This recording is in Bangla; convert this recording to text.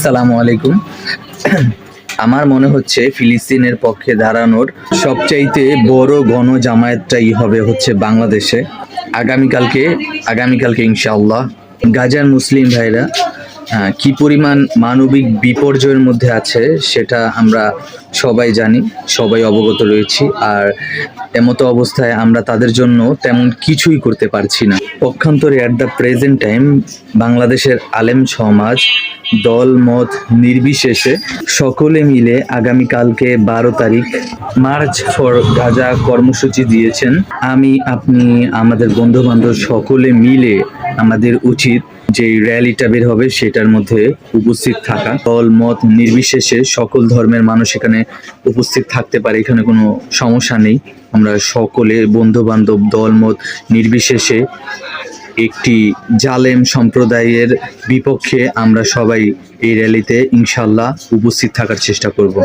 আসসালামু আলাইকুম। আমার মনে হচ্ছে ফিলিস্তিনের পক্ষে দাঁড়ানোর সবচাইতে বড় গণজামায়াতটাই হবে হচ্ছে বাংলাদেশে আগামীকালকে ইনশাআল্লাহ। গাজার মুসলিম ভাইরা কি পরিমাণ মানবিক বিপর্যয়ের মধ্যে আছে সেটা আমরা সবাই জানি, সবাই অবগত রয়েছি। আর এমতো অবস্থায় আমরা তাদের জন্য তেমন কিছুই করতে পারছি না। পক্ষান্তরে অ্যাট দ্য প্রেজেন্ট টাইম বাংলাদেশের আলেম সমাজ দল মত নির্বিশেষে সকলে মিলে আগামীকালকে 12 তারিখ মার্চ ফর গাজা কর্মসূচি দিয়েছেন। আপনি আমাদের বন্ধু বান্ধব সকলে মিলে আমাদের উচিত যে র্যালিটা বের হবে সেটার মধ্যে উপস্থিত থাকা। দল মত নির্বিশেষে সকল ধর্মের মানুষ এখানে উপস্থিত থাকতে পারে, এখানে কোনো সমস্যা নেই। আমরা সকলে বন্ধু বান্ধব দল মত নির্বিশেষে একটি জালেম সম্প্রদায়ের বিপক্ষে আমরা সবাই এই র্যালিতে ইনশাল্লাহ উপস্থিত থাকার চেষ্টা করব।